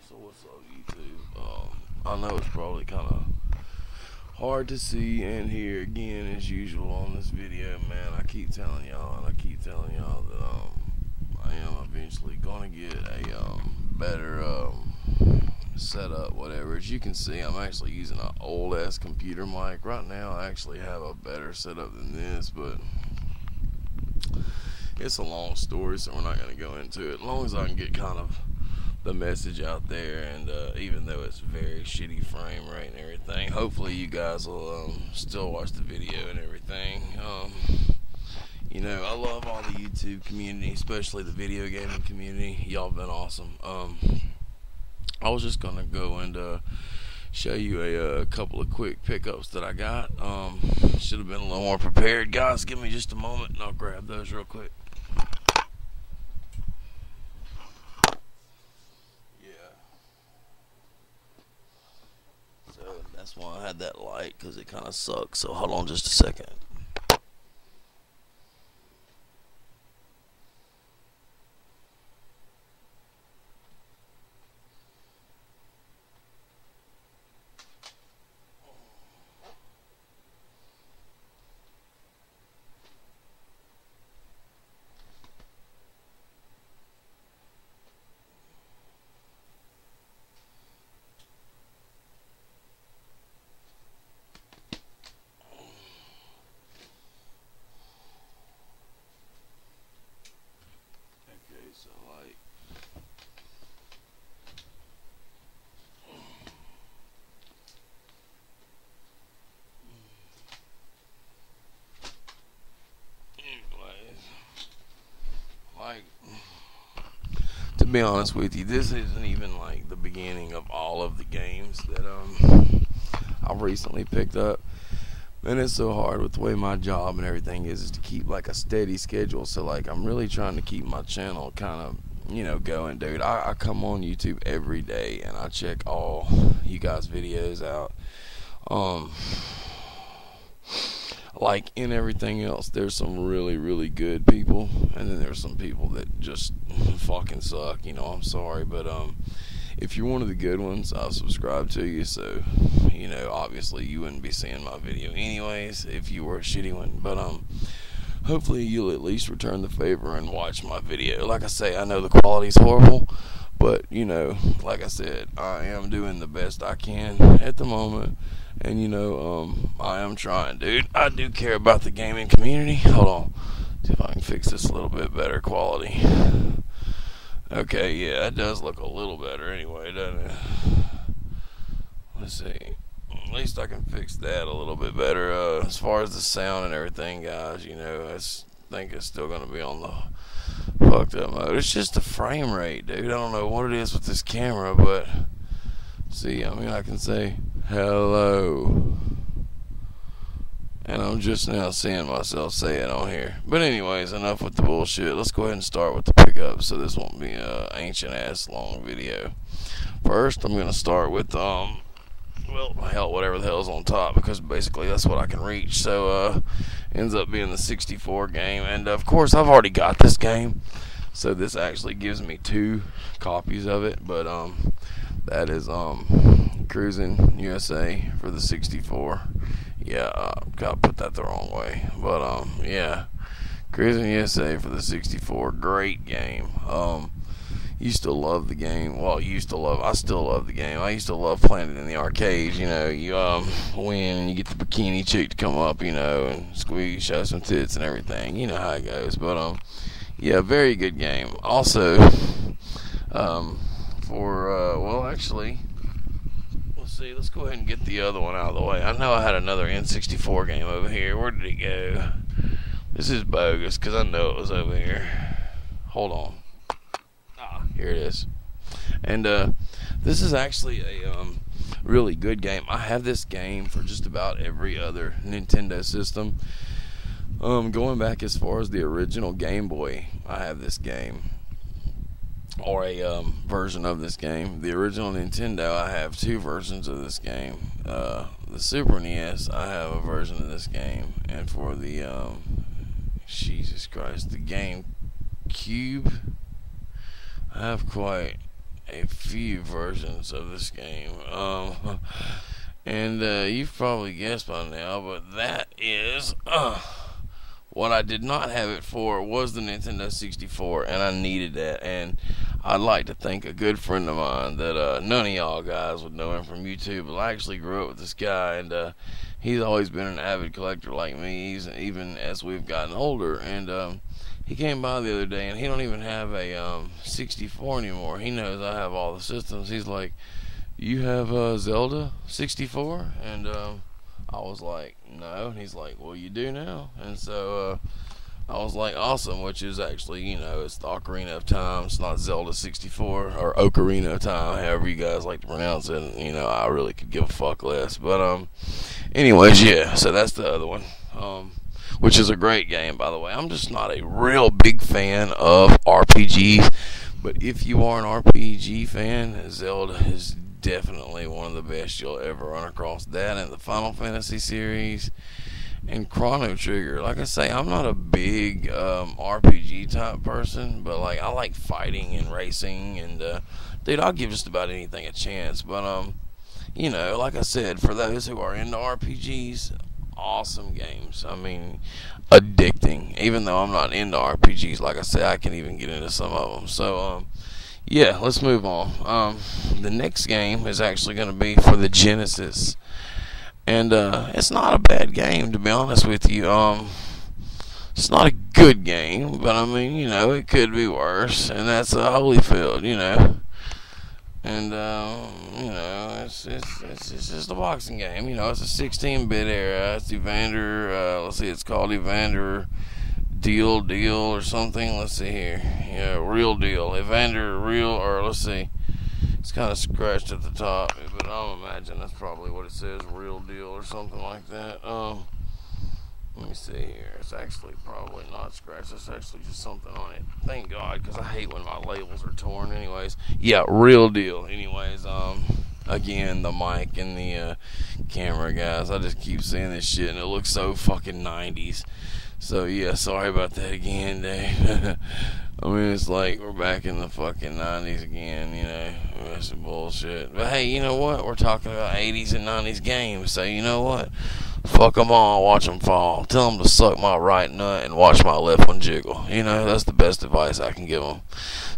So what's up, YouTube? I know it's probably kind of hard to see and hear again as usual on this video, man. I keep telling y'all that I am eventually gonna get a better setup, whatever. As you can see, I'm actually using an old ass computer mic right now. I actually have a better setup than this, but it's a long story, so we're not gonna go into it. As long as I can get kind of the message out there, and even though it's very shitty frame rate and everything, hopefully you guys will still watch the video and everything. You know, I love all the YouTube community, especially the video gaming community. Y'all been awesome. I was just gonna go and show you a couple of quick pickups that I got. Should have been a little more prepared, guys. Give me just a moment and I'll grab those real quick. That's why I had that light, because it kind of sucks. So hold on just a second. So like, to be honest with you, this isn't even like the beginning of all of the games that I've recently picked up. And it's so hard with the way my job and everything is to keep like a steady schedule. So like, I'm really trying to keep my channel kind of, you know, going, dude. I come on YouTube every day and I check all you guys' videos out. Like in everything else, there's some really good people, and then there's some people that just fucking suck. You know, I'm sorry, but if you're one of the good ones, I'll subscribe to you. So, you know, obviously you wouldn't be seeing my video anyways if you were a shitty one. But hopefully you'll at least return the favor and watch my video. Like I say, I know the quality's horrible, but you know, like I said, I am doing the best I can at the moment. And you know, I am trying, dude. I do care about the gaming community. Hold on, see if I can fix this a little bit better quality. Okay, yeah, it does look a little better anyway, doesn't it? Let's see. At least I can fix that a little bit better. As far as the sound and everything, guys, you know, I think it's still going to be on the fucked up mode. It's just the frame rate, dude. I don't know what it is with this camera, but see, I mean, I can say hello, and I'm just now seeing myself say it on here. But anyways, enough with the bullshit. Let's go ahead and start with the pickup, so this won't be a ancient ass long video. First, I'm gonna start with well, hell, whatever the hell's on top, because basically that's what I can reach. So ends up being the 64 game, and of course I've already got this game, so this actually gives me 2 copies of it. But that is Cruising USA for the 64. Yeah, gotta put that the wrong way. But yeah, Cruising USA for the 64. Great game. Used to love the game. Well, I still love the game. I used to love playing it in the arcades. You know, you win and you get the bikini chick to come up, you know, and squeeze, show some tits and everything. You know how it goes. But yeah, very good game. Also, well, actually, see, let's go ahead and get the other one out of the way. I know I had another N64 game over here. Where did it go? This is bogus, because I know it was over here. Hold on. Here it is. And this is actually a really good game. I have this game for just about every other Nintendo system. Going back as far as the original Game Boy, I have this game, or a version of this game. The original Nintendo, I have 2 versions of this game. The Super NES, I have a version of this game, and for the Jesus Christ, the GameCube, I have quite a few versions of this game. And you've probably guessed by now, but that is what I did not have it for was the Nintendo 64, and I needed that. And I'd like to thank a good friend of mine that none of y'all guys would know him from YouTube, but I actually grew up with this guy, and he's always been an avid collector like me, even as we've gotten older. And he came by the other day, and he don't even have a 64 anymore. He knows I have all the systems. He's like, "You have Zelda 64?" And I was like, "No." And he's like, "Well, you do now." And so I was like, "Awesome," which is actually, it's the Ocarina of Time. It's not Zelda 64 or Ocarina of Time, however you guys like to pronounce it. I really could give a fuck less. But anyways, yeah. So that's the other one. Which is a great game, by the way. I'm just not a real big fan of RPGs, but if you are an RPG fan, Zelda is definitely one of the best you'll ever run across. That and the Final Fantasy series and Chrono Trigger. Like I say, I'm not a big RPG type person, but like I like fighting and racing, and dude, I'll give just about anything a chance. But like I said, for those who are into RPGs, awesome games. I mean, addicting. Even though I'm not into RPGs, like I said, I can even get into some of them. So yeah, let's move on. The next game is actually going to be for the Genesis, and it's not a bad game, to be honest with you. It's not a good game, but I mean, it could be worse, and that's Holyfield, and it's just a boxing game. It's a 16-bit era. It's Evander. Let's see, it's called Evander Deal or something. Let's see here. Yeah, Real Deal. Evander Real, or let's see. It's kind of scratched at the top, but I'll imagine that's probably what it says, Real Deal or something like that. Let me see here. It's actually probably not scratched. It's actually just something on it. Thank God, because I hate when my labels are torn. Anyways, yeah, Real Deal. Anyways, again, the mic and the camera, guys. I just keep saying this shit, and it looks so fucking 90s. So yeah, sorry about that again, Dave. I mean, it's like we're back in the fucking 90s again, That's some bullshit. But hey, you know what? We're talking about 80s and 90s games, so you know what? Fuck them all, watch them fall. Tell them to suck my right nut and watch my left one jiggle. That's the best advice I can give them.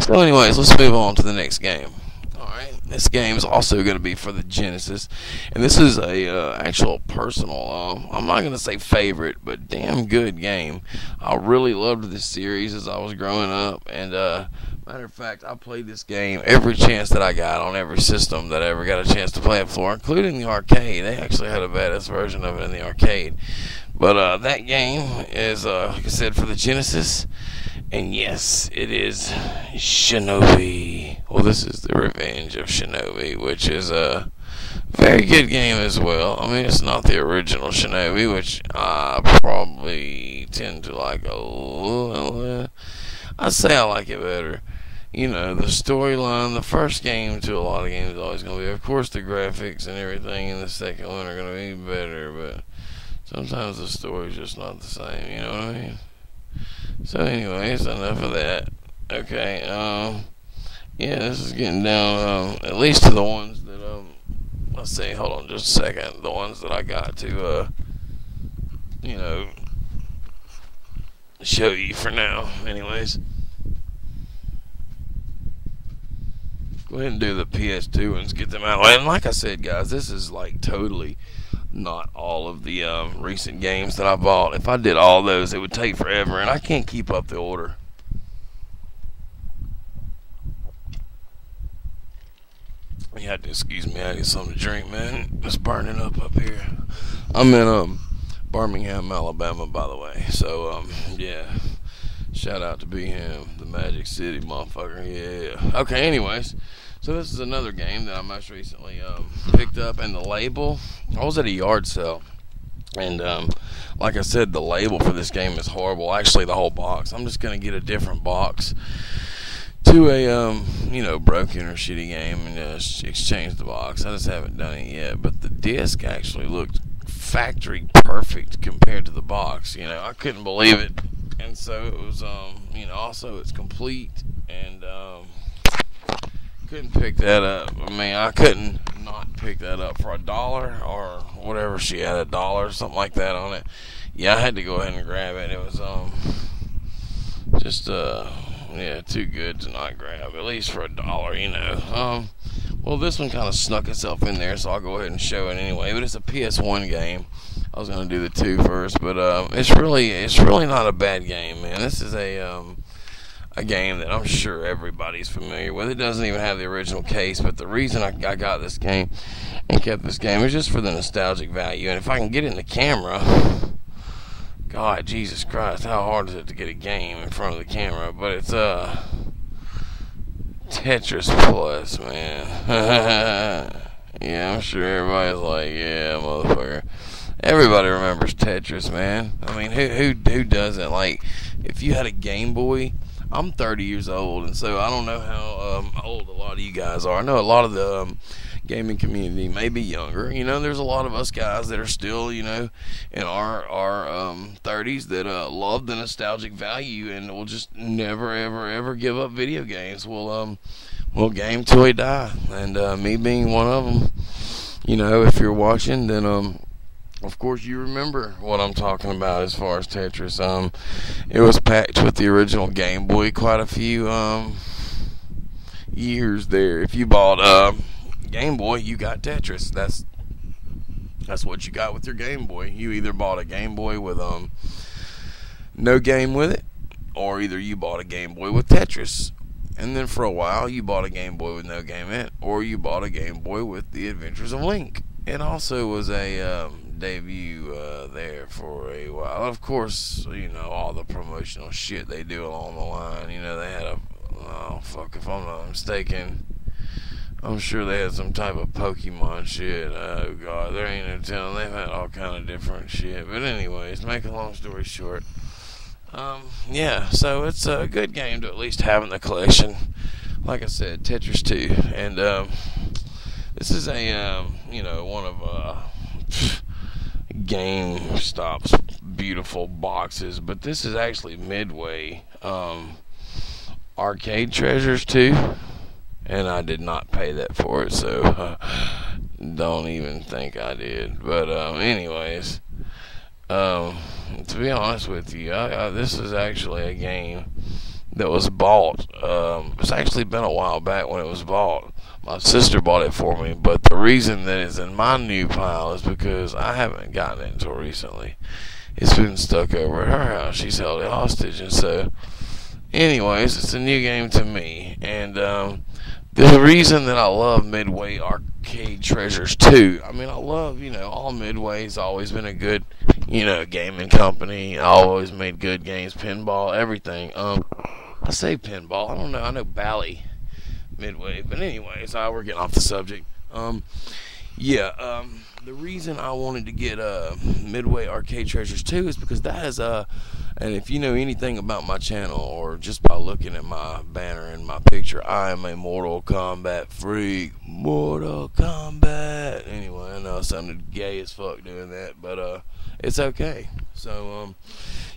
So anyways, let's move on to the next game. Alright, this game is also going to be for the Genesis, and this is a actual personal, I'm not going to say favorite, but damn good game. I really loved this series as I was growing up, and matter of fact, I played this game every chance that I got on every system that I ever got a chance to play it for, including the arcade. They actually had a badass version of it in the arcade. But that game is, like I said, for the Genesis. And yes, it is Shinobi. Well, this is the Revenge of Shinobi, which is a very good game as well. I mean, it's not the original Shinobi, which I probably tend to like a little. I'd say I like it better. The storyline, the first game to a lot of games is always going to be, of course, the graphics and everything, and the second one are going to be better, but sometimes the story's just not the same, you know what I mean? So anyways, enough of that. Okay, yeah, this is getting down, at least to the ones that, let's see, hold on just a second, the ones that I got to, show you for now. Anyways, go ahead and do the PS2 ones, get them out of the way. And like I said, guys, this is like totally not all of the recent games that I bought. If I did all those, it would take forever, and I can't keep up the order. You have to excuse me, I get something to drink, man. It's burning up here. I'm in Birmingham, Alabama, by the way. So yeah, shout out to Birmingham, the Magic City, motherfucker. Yeah. Okay, anyways. So this is another game that I most recently picked up, and the label, I was at a yard sale, and like I said, the label for this game is horrible. Actually, the whole box. I'm just going to get a different box to a broken or shitty game and exchange the box. I just haven't done it yet, but the disc actually looked factory perfect compared to the box. I couldn't believe it, and so it was also it's complete, and couldn't pick that up. I mean, I couldn't not pick that up for $1 or whatever she had, $1 or something like that on it. Yeah, I had to go ahead and grab it. It was just yeah, too good to not grab, at least for $1, you know. Well, this one kind of snuck itself in there, so I'll go ahead and show it anyway. But it's a PS1 game. I was gonna do the 2 first, but it's really not a bad game, man. This is a game that I'm sure everybody's familiar with. It doesn't even have the original case, but the reason I got this game and kept this game is just for the nostalgic value. And if I can get it in the camera, God, Jesus Christ, how hard is it to get a game in front of the camera? But it's Tetris Plus, man. Yeah, I'm sure everybody's like, yeah, motherfucker. Everybody remembers Tetris, man. I mean, who doesn't? Like, if you had a Game Boy, I'm 30 years old, and so I don't know how old a lot of you guys are. I know a lot of the gaming community may be younger. You know, there's a lot of us guys that are still, you know, in our 30s that love the nostalgic value and will just never, ever give up video games. We'll game till we die, and me being one of them. You know, if you're watching, then of course you remember what I'm talking about as far as Tetris. It was packed with the original Game Boy quite a few years there. If you bought Game Boy, you got Tetris. That's what you got with your Game Boy. You either bought a Game Boy with no game with it, or either you bought a Game Boy with Tetris. And then for a while you bought a Game Boy with no game in it, or you bought a Game Boy with The Adventures of Link. It also was a debut there for a while. Of course, you know, all the promotional shit they do along the line. You know, they had if I'm not mistaken, I'm sure they had some type of Pokemon shit. Oh God, there ain't no telling. They've had all kind of different shit. But anyways, make a long story short, yeah, so it's a good game to at least have in the collection. Like I said, Tetris 2, and this is a you know, one of GameStop's beautiful boxes, but this is actually Midway Arcade Treasures 2, and I did not pay that for it, so don't even think I did. But anyways, to be honest with you, this is actually a game that was bought. It's actually been a while back when it was bought. My sister bought it for me, but the reason that it's in my new pile is because I haven't gotten it until recently. It's been stuck over at her house. She's held it hostage, and so anyways, it's a new game to me. And the reason that I love Midway Arcade Treasures 2, I mean, I love, you know, all Midway's always been a good, you know, gaming company. I always made good games, pinball, everything. I say pinball, I don't know, I know Bally Midway, but anyways, we're getting off the subject. The reason I wanted to get Midway Arcade Treasures 2 is because that is and if you know anything about my channel, or just by looking at my banner and my picture, I am a Mortal Kombat freak. Mortal Kombat. Anyway, I know I sounded gay as fuck doing that, but it's okay. So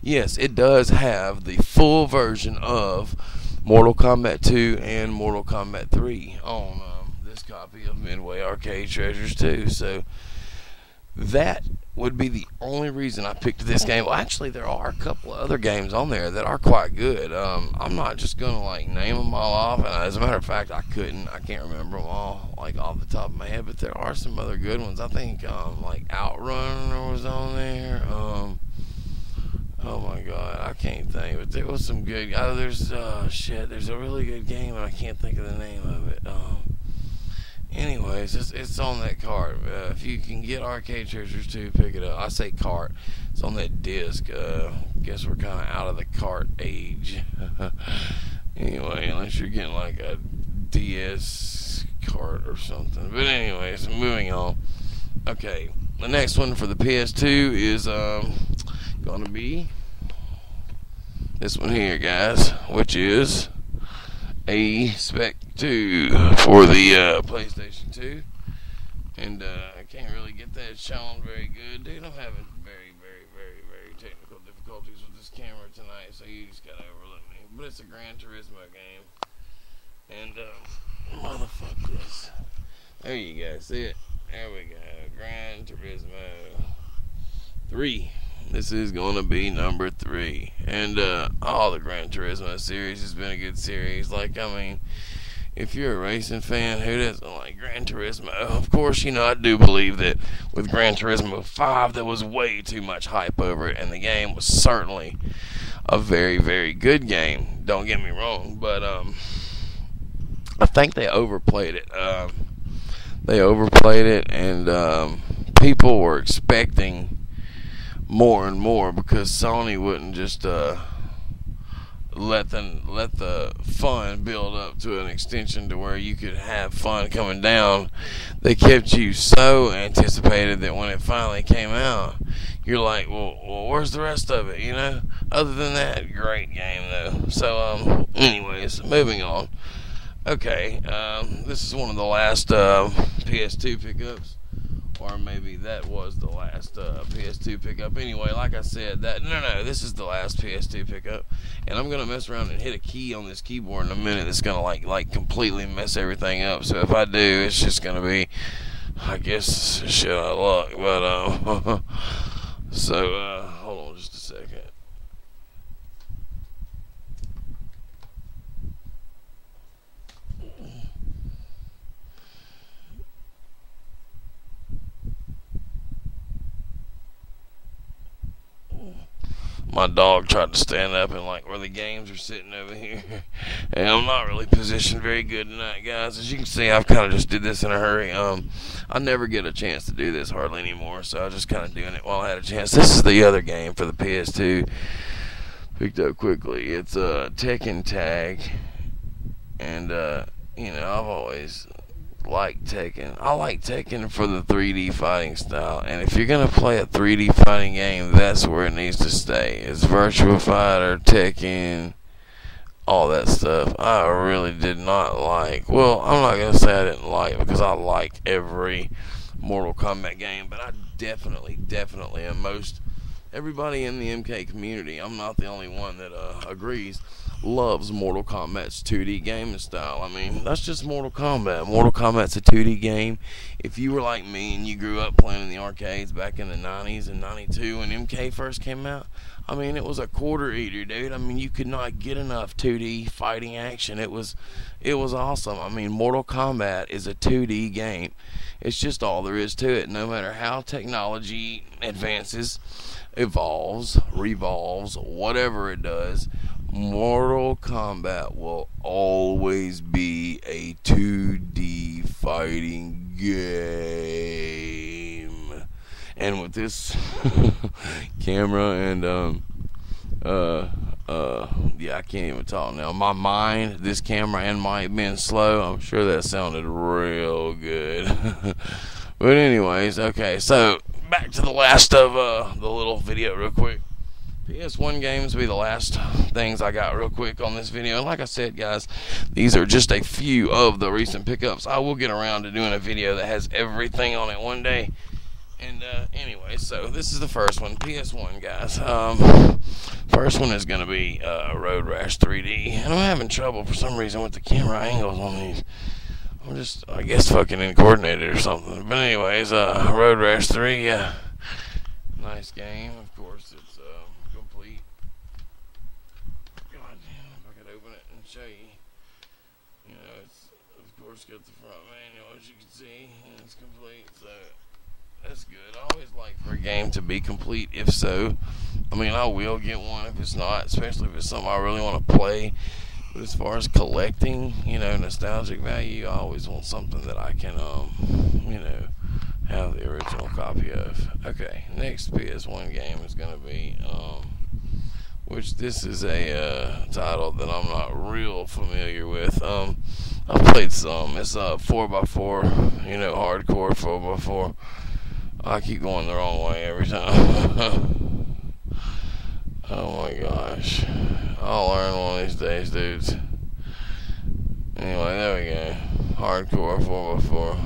yes, it does have the full version of Mortal Kombat 2 and Mortal Kombat 3 on this copy of Midway Arcade Treasures 2. So that would be the only reason I picked this game. Well, actually, there are a couple of other games on there that are quite good. I'm not just gonna like name them all off, and as a matter of fact, I can't remember them all like off the top of my head. But there are some other good ones. I think like Outrun was on there. Oh my God, I can't think, but there was some good. There's a really good game, and I can't think of the name of it. Anyways, it's on that cart. If you can get Arcade Treasures 2, pick it up. I say cart. It's on that disc. Guess we're kind of out of the cart age. Anyway, unless you're getting like a DS cart or something. But anyways, moving on. Okay, the next one for the PS2 is gonna be this one here, guys, which is a Spec 2 for the PlayStation 2, and I can't really get that shown very good, dude. I'm having very technical difficulties with this camera tonight, so you just gotta overlook me. But it's a Gran Turismo game, and Motherfuckers. There you go. See it? There we go. Gran Turismo 3. This is going to be number 3. And all the Gran Turismo series has been a good series. Like, I mean, if you're a racing fan, who doesn't like Gran Turismo? Of course, I do believe that with Gran Turismo 5, there was way too much hype over it, and the game was certainly a very, very good game. Don't get me wrong, but I think they overplayed it. And people were expecting more and more because Sony wouldn't just let the fun build up to an extension to where you could have fun coming down. They kept you so anticipated that when it finally came out, you're like, well, where's the rest of it? Other than that, great game though. So anyways, moving on. Okay, this is one of the last PS2 pickups. Or maybe that was the last PS2 pickup. Anyway, like I said, no, this is the last PS2 pickup. And I'm gonna mess around and hit a key on this keyboard in a minute. It's gonna like completely mess everything up. So if I do, it's just gonna be, I guess, shit out of luck. But so hold on just a second. My dog tried to stand up and like where the games are sitting over here. And I'm not really positioned very good tonight, guys. As you can see, I've kind of just did this in a hurry. I never get a chance to do this hardly anymore, so I was just kind of doing it while I had a chance. This is the other game for the PS2. Picked up quickly. It's Tekken Tag. And, I've always like Tekken. I like Tekken for the 3D fighting style, and if you're gonna play a 3D fighting game, that's where it needs to stay. It's Virtua Fighter, Tekken, all that stuff. I really did not like. Well, I'm not gonna say I didn't like it because I like every Mortal Kombat game, but I definitely, and most everybody in the MK community, I'm not the only one that agrees, loves Mortal Kombat's 2D gaming style. I mean, that's just Mortal Kombat. Mortal Kombat's a 2D game. If you were like me and you grew up playing in the arcades back in the 90s and 92 when MK first came out, I mean, it was a quarter eater, dude. I mean, you could not get enough 2D fighting action. It was awesome. I mean, Mortal Kombat is a 2D game. It's just all there is to it. No matter how technology advances, evolves, revolves, whatever it does, Mortal Kombat will always be a 2D fighting game. And with this camera and yeah, I can't even talk now. My mind, this camera and mic being slow, I'm sure that sounded real good. But anyways, okay, so back to the last of the little video real quick. PS1 games will be the last things I got real quick on this video. And like I said, guys, these are just a few of the recent pickups. I will get around to doing a video that has everything on it one day. And anyway, so this is the first one, PS1, guys. First one is going to be Road Rash 3D. And I'm having trouble for some reason with the camera angles on these. I'm just, I guess, fucking uncoordinated or something. But anyways, Road Rash 3, nice game. Of course, it's complete. God damn, if I could open it and show you. You know, it's, of course, got the front manual, as you can see, and it's complete, so that's good. I always like for a game to be complete, if so. I mean, I will get one if it's not, especially if it's something I really want to play. But as far as collecting, you know, nostalgic value, I always want something that I can, you know, have the original copy of. Okay, next PS1 game is going to be, which this is a title that I'm not real familiar with. I've played some. It's 4x4, you know, hardcore 4x4. I keep going the wrong way every time. Oh my gosh. I'll learn one of these days, dudes. Anyway, there we go. Hardcore 4x4.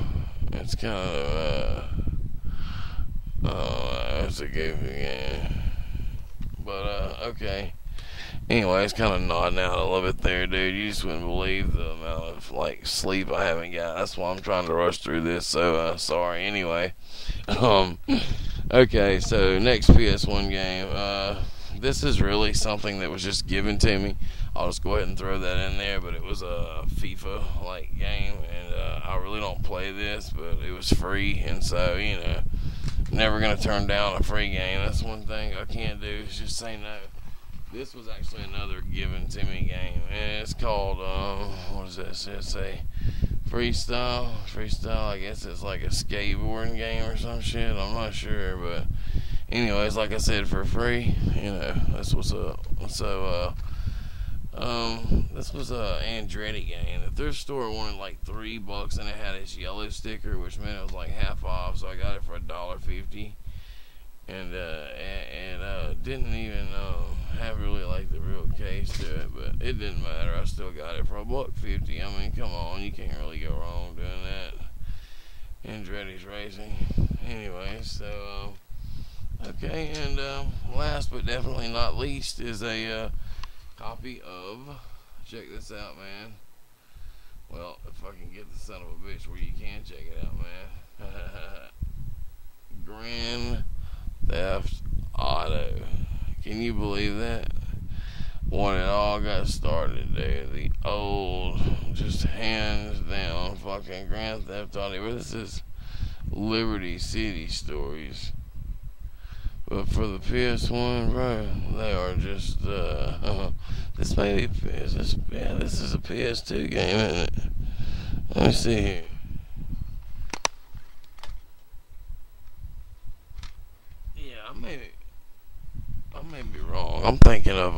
It's kind of, it's a goofy game. But, okay. Anyway, it's kind of nodding out a little bit there, dude. You just wouldn't believe the amount of sleep I haven't got. That's why I'm trying to rush through this. So sorry. Anyway, um, okay. So next PS1 game. This is really something that was just given to me. I'll just go ahead and throw that in there. But it was a FIFA like game, and I really don't play this, but it was free, and so never gonna turn down a free game. That's one thing I can't do is just say no. This was actually another given to me game, and it's called what is this? It's a freestyle. I guess it's like a skateboarding game or some shit. I'm not sure, but anyways, like I said, for free. This was a this was a Andretti game. The thrift store wanted like $3, and it had its yellow sticker, which meant it was like half off. So I got it for $1.50. And didn't even have really like the real case to it, but it didn't matter. I still got it for $1.50. I mean, come on, you can't really go wrong doing that. Andretti's Racing. Anyway, so okay, and last but definitely not least is a copy of. Check this out, man. Well, if I can get the son of a bitch where you can check it out, man. Grand Theft Auto. Can you believe that? When it all got started there, the old, just hands down fucking Grand Theft Auto. This is Liberty City stories. But for the PS1, bro, they are just, this may be, this is a PS2 game, isn't it? Let me see here. I may be wrong. I'm thinking of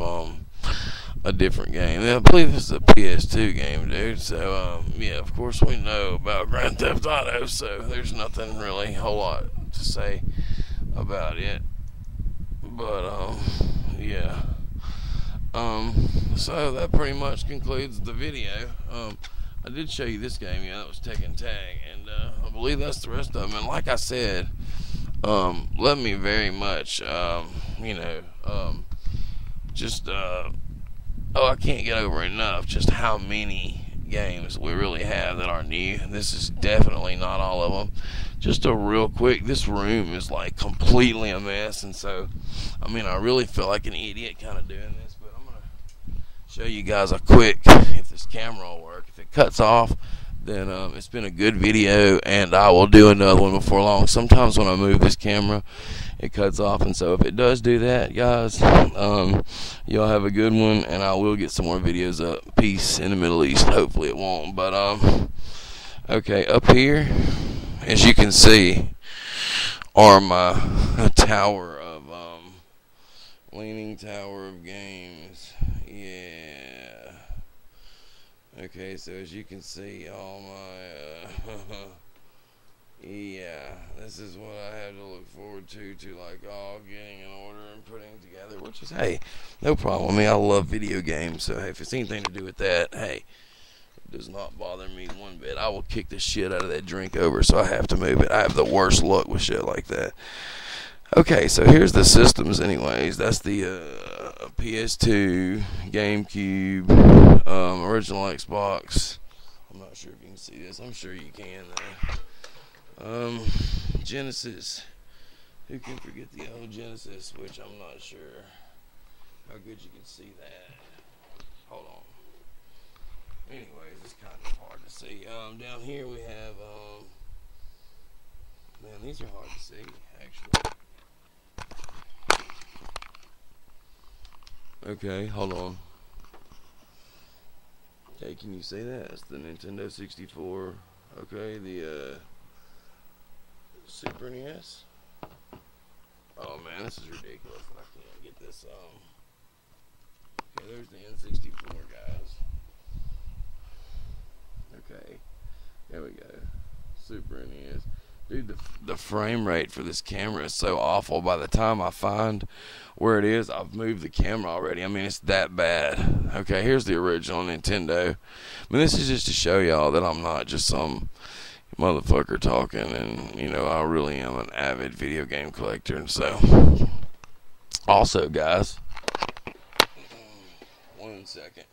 a different game. I believe this is a PS2 game, dude. So yeah, of course we know about Grand Theft Auto, so there's nothing really a whole lot to say about it. But yeah. So that pretty much concludes the video. I did show you this game, that was Tekken Tag, and I believe that's the rest of them. And like I said, let me very much, I can't get over enough just how many games we really have that are new. This is definitely not all of them. Just a real quick, this room is like completely a mess, and so, I really feel like an idiot kind of doing this, but I'm going to show you guys a quick, if this camera will work. If it cuts off, then it's been a good video, and I will do another one before long. Sometimes when I move this camera, it cuts off, and so if it does do that, guys, y'all have a good one, and I will get some more videos up. Peace in the Middle East. Hopefully it won't, but okay, up here, as you can see, are my tower of leaning tower of games. Yeah. Okay, so as you can see, all my yeah, this is what I have to look forward to like all getting in order and putting together, which is, hey, no problem. I love video games, so hey, if it's anything to do with that, hey, it does not bother me one bit. I will kick the shit out of that drink over, so I have to move it. I have the worst luck with shit like that. Okay, so here's the systems anyways. That's the PS2, GameCube, original Xbox. I'm not sure if you can see this. I'm sure you can though. Genesis. Who can forget the old Genesis, which I'm not sure how good you can see that. Hold on. Anyways, it's kind of hard to see. Down here we have, man, these are hard to see, actually. Okay, hold on. Okay, can you see that? It's the Nintendo 64. Okay, the Super NES. Oh man, this is ridiculous. I can't get this. Okay, there's the N64, guys. Okay, there we go. Super NES. Dude, the frame rate for this camera is so awful. By the time I find where it is, I've moved the camera already. It's that bad. Okay, here's the original Nintendo. This is just to show y'all that I'm not just some motherfucker talking, and, I really am an avid video game collector. And so, also, guys, 1 second.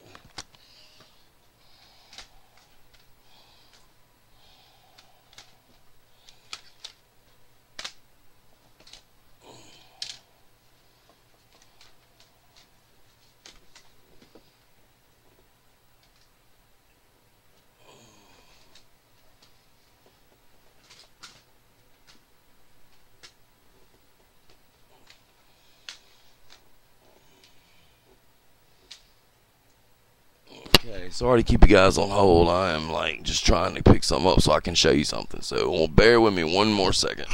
Okay, sorry to keep you guys on hold. I am like just trying to pick something up so I can show you something. So bear with me 1 more second.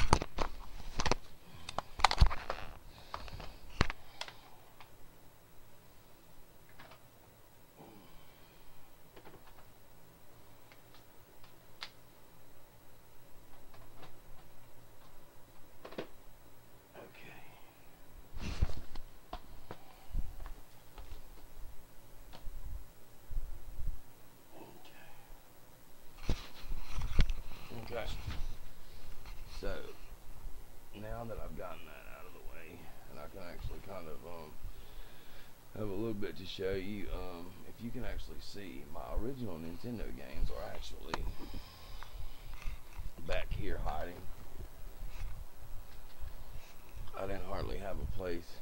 Okay. So now that I've gotten that out of the way, and I can actually kind of have a little bit to show you. If you can actually see, my original Nintendo games are actually back here hiding. I didn't hardly have a place